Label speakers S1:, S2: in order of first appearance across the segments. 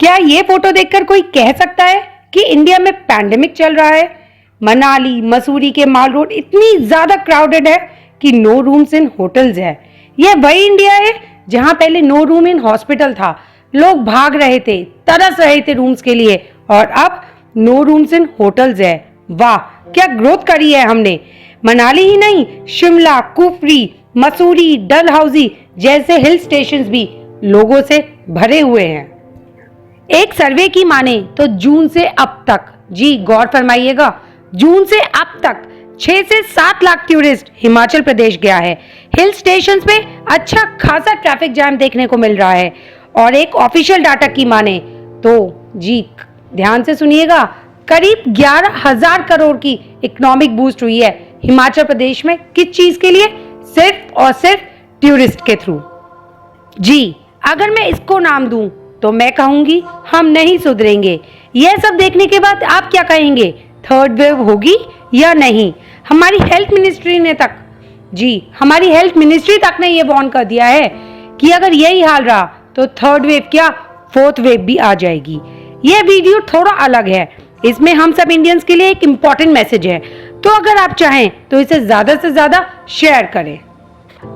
S1: क्या ये फोटो देखकर कोई कह सकता है कि इंडिया में पैंडेमिक चल रहा है? मनाली मसूरी के माल रोड इतनी ज्यादा क्राउडेड है कि नो रूम्स इन होटल्स है। यह वही इंडिया है जहां पहले नो रूम इन हॉस्पिटल था, लोग भाग रहे थे, तरस रहे थे रूम्स के लिए, और अब नो रूम्स इन होटल्स है। वाह, क्या ग्रोथ करी है हमने। मनाली ही नहीं, शिमला, कुफरी, मसूरी, डलहौजी जैसे हिल स्टेशंस भी लोगों से भरे हुए हैं। एक सर्वे की माने तो जून से अब तक, जी गौर फरमाइएगा, जून से अब तक 6 से 7 लाख टूरिस्ट हिमाचल प्रदेश गया है। हिल स्टेशंस पे अच्छा खासा ट्रैफिक जैम देखने को मिल रहा है। और एक ऑफिशियल डाटा की माने तो जी ध्यान से सुनिएगा, करीब 11,000 करोड़ की इकोनॉमिक बूस्ट हुई है हिमाचल प्रदेश में। किस चीज के लिए? सिर्फ और सिर्फ टूरिस्ट के थ्रू। जी अगर मैं इसको नाम दूं तो मैं कहूंगी हम नहीं सुधरेंगे। यह सब देखने के बाद आप क्या कहेंगे, थर्ड वेव होगी या नहीं? हमारी हेल्थ मिनिस्ट्री तक ने यह वार्न कर दिया है कि अगर यही हाल रहा तो थर्ड वेव क्या, फोर्थ वेव भी आ जाएगी। यह वीडियो थोड़ा अलग है, इसमें हम सब इंडियंस के लिए एक इम्पॉर्टेंट मैसेज है, तो अगर आप चाहें तो इसे ज्यादा से ज्यादा शेयर करें।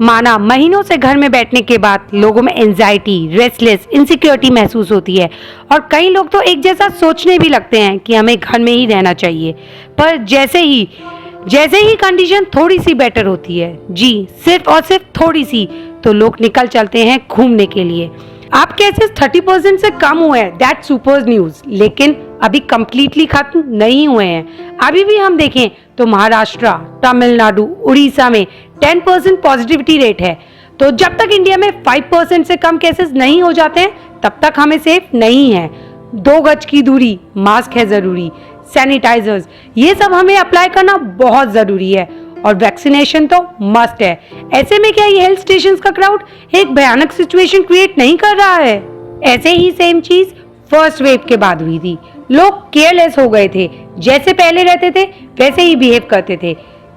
S1: माना महीनों से घर में बैठने के बाद लोगों में एंजाइटी, रेस्टलेस, इनसिक्योरिटी महसूस होती है, और कई लोग तो एक जैसा सोचने भी लगते हैं कि हमें घर में ही रहना चाहिए। पर जैसे ही कंडीशन थोड़ी सी बेटर होती है, जी सिर्फ और सिर्फ थोड़ी सी, तो लोग निकल चलते हैं घूमने के लिए। आप केसेस 30% से कम हुए हैं, दैट सुपर न्यूज, लेकिन अभी कंप्लीटली खत्म नहीं हुए हैं। अभी भी हम देखें तो महाराष्ट्र, तमिलनाडु, उड़ीसा में 10% पॉजिटिविटी रेट है। तो जब तक इंडिया में 5% से कम केसेस नहीं हो जाते हैं तब तक हमें सेफ नहीं है। 2 गज की दूरी, मास्क है जरूरी, सैनिटाइजर्स, ये सब हमें अप्लाई करना बहुत जरूरी है, और वैक्सीनेशन तो मस्ट है। ऐसे में क्या ये हिल स्टेशन का क्राउड एक भयानक सिचुएशन क्रिएट नहीं कर रहा है? ऐसे ही सेम चीज फर्स्ट वेव के बाद हुई थी। लोग केयरलेस हो गए थे, जैसे पहले रहते थे वैसे ही बिहेव करते थे।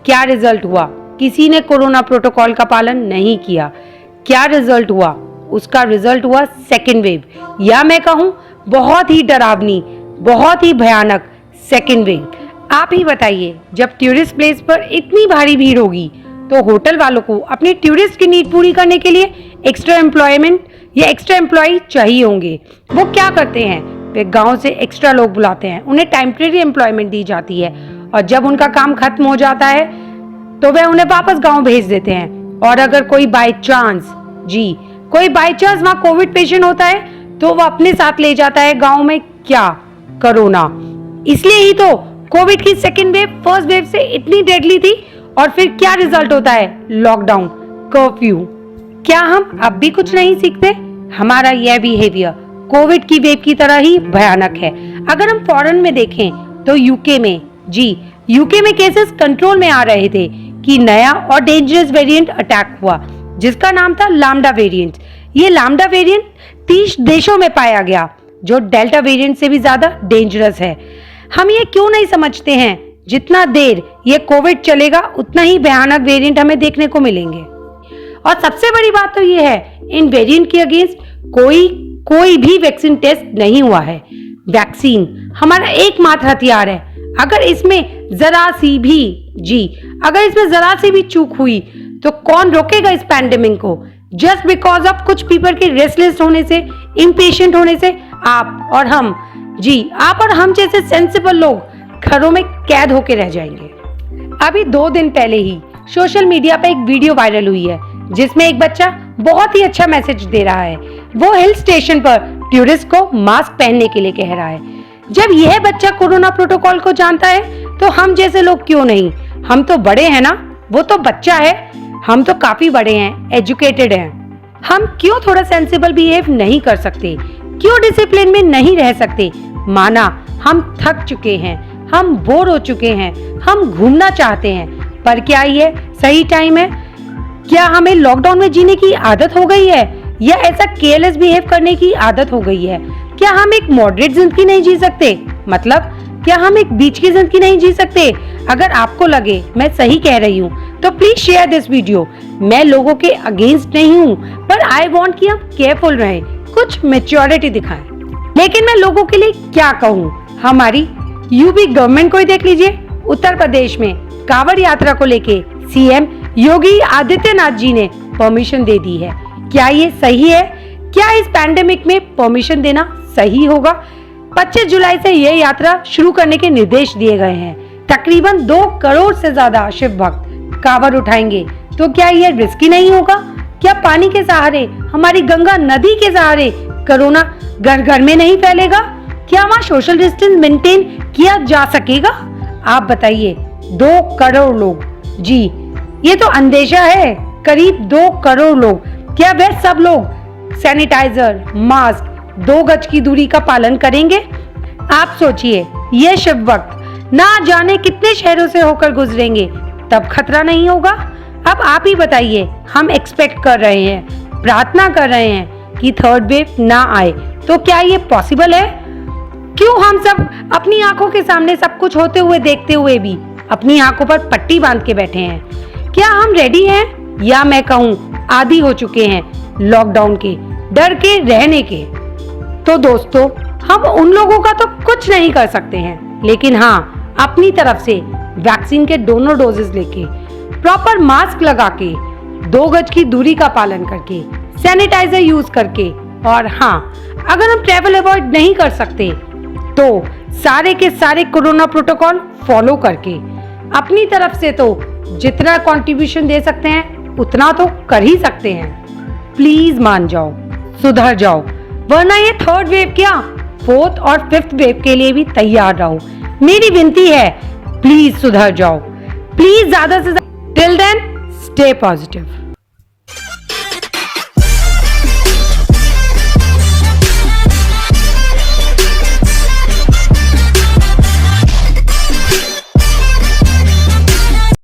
S1: क्या रिजल्ट हुआ? किसी ने कोरोना प्रोटोकॉल का पालन नहीं किया। क्या रिजल्ट हुआ? उसका रिजल्ट हुआ सेकेंड वेव, या मैं कहूं बहुत ही डरावनी, बहुत ही भयानक सेकेंड वेव। आप ही बताइए, जब टूरिस्ट प्लेस पर इतनी भारी भीड़ होगी तो होटल वालों को अपनी टूरिस्ट की नीड पूरी करने के लिए एक्स्ट्रा एम्प्लॉयमेंट या एक्स्ट्रा एम्प्लॉय चाहिए होंगे। वो क्या करते हैं? वे गांव से एक्स्ट्रा लोग बुलाते हैं, उन्हें टेम्परेरी एम्प्लॉयमेंट दी जाती है, और जब उनका काम खत्म हो जाता है तो वे उन्हें वापस गांव भेज देते हैं। और अगर कोई बाय चांस वहां कोविड पेशेंट होता है तो वो अपने साथ ले जाता है गांव में क्या, कोरोना। इसलिए ही तो कोविड की सेकेंड वेव फर्स्ट वेव से इतनी डेडली थी। और फिर क्या रिजल्ट होता है? Lockdown, curfew. क्या हम अब भी कुछ नहीं सीखते? हमारा यह बिहेवियर कोविड की वेव की तरह ही भयानक है। अगर हम फॉरेन में देखें तो यूके में केसेस कंट्रोल में आ रहे थे कि नया और डेंजरस वेरिएंट अटैक हुआ, जिसका नाम था लैम्डा वेरिएंट। ये लैम्डा वेरिएंट 30 देशों में पाया गया, जो डेल्टा वेरिएंट से भी ज्यादा डेंजरस है। हम ये क्यों नहीं समझते हैं? जितना देर ये कोविड चलेगा उतना ही भयानक वेरिएंट हमें देखने को मिलेंगे। और सबसे बड़ी बात तो ये है, इन वेरिएंट के अगेंस्ट कोई भी वैक्सीन टेस्ट नहीं हुआ है। वैक्सीन हमारा एकमात्र हथियार है। अगर इसमें जरा सी भी चूक हुई तो कौन रोकेगा इस पैंडेमिक को? जस्ट बिकॉज ऑफ कुछ पीपल के रेस्टलेस होने से, इम्पेशेंट होने से आप और हम जैसे सेंसिबल लोग घरों में कैद होके रह जाएंगे। अभी 2 दिन पहले ही सोशल मीडिया पे एक वीडियो वायरल हुई है जिसमें एक बच्चा बहुत ही अच्छा मैसेज दे रहा है। वो हिल स्टेशन पर टूरिस्ट को मास्क पहनने के लिए कह रहा है। जब यह बच्चा कोरोना प्रोटोकॉल को जानता है तो हम जैसे लोग क्यों नहीं? हम तो बड़े हैं ना, वो तो बच्चा है। हम तो काफी बड़े हैं, एजुकेटेड हैं। हम क्यों थोड़ा सेंसिबल बिहेव नहीं कर सकते? क्यों डिसिप्लिन में नहीं रह सकते? माना हम थक चुके हैं, हम बोर हो चुके हैं, हम घूमना चाहते हैं, पर क्या ये सही टाइम है? क्या हमें लॉकडाउन में जीने की आदत हो गई है, या ऐसा केयरलेस बिहेव करने की आदत हो गई है? क्या हम एक मॉडरेट जिंदगी नहीं जी सकते? मतलब क्या हम एक बीच की जिंदगी नहीं जी सकते? अगर आपको लगे मैं सही कह रही हूँ तो प्लीज शेयर दिस वीडियो। मैं लोगों के अगेंस्ट नहीं हूँ, पर आई वांट कि हम केयरफुल रहें, कुछ मैच्योरिटी दिखाएं। लेकिन मैं लोगों के लिए क्या कहूँ, हमारी यूपी गवर्नमेंट को ही देख लीजिए। उत्तर प्रदेश में कांवड़ यात्रा को लेके सीएम योगी आदित्यनाथ जी ने परमिशन दे दी है। क्या ये सही है? क्या इस पैंडेमिक में परमिशन देना सही होगा? 25 जुलाई से यह यात्रा शुरू करने के निर्देश दिए गए हैं। तकरीबन 2 करोड़ से ज्यादा शिव भक्त कांवड़ उठाएंगे, तो क्या यह रिस्की नहीं होगा? क्या पानी के सहारे, हमारी गंगा नदी के सहारे कोरोना घर घर में नहीं फैलेगा? क्या वहाँ सोशल डिस्टेंस मेंटेन किया जा सकेगा? आप बताइए। 2 करोड़ लोग, जी ये तो अंदेशा है। करीब 2 करोड़ लोग, क्या वह सब लोग सैनिटाइजर, मास्क, 2 गज की दूरी का पालन करेंगे? आप सोचिए, ये शिव भक्त ना जाने कितने शहरों से होकर गुजरेंगे, तब खतरा नहीं होगा? अब आप ही बताइए। हम एक्सपेक्ट कर रहे हैं, प्रार्थना कर रहे हैं कि थर्ड वेव ना आए, तो क्या ये पॉसिबल है? क्यों हम सब अपनी आंखों के सामने सब कुछ होते हुए देखते हुए भी अपनी आंखों पर पट्टी बांध के बैठे हैं? क्या हम रेडी हैं, या मैं कहूँ आदी हो चुके हैं लॉकडाउन के डर के रहने के? तो दोस्तों, हम उन लोगों का तो कुछ नहीं कर सकते हैं, लेकिन हाँ, अपनी तरफ से वैक्सीन के दोनों डोजेस लेके, प्रॉपर मास्क लगा के, 2 गज की दूरी का पालन करके, सैनिटाइजर यूज करके, और हाँ, अगर हम ट्रैवल अवॉइड नहीं कर सकते तो सारे के सारे कोरोना प्रोटोकॉल फॉलो करके अपनी तरफ से तो जितना कंट्रीब्यूशन दे सकते हैं उतना तो कर ही सकते हैं। प्लीज मान जाओ, सुधर जाओ, वरना ये थर्ड वेव क्या, 4th और 5th वेव के लिए भी तैयार रहो। मेरी विनती है, प्लीज सुधर जाओ, प्लीज ज्यादा से ज्यादा। Till then, stay positive.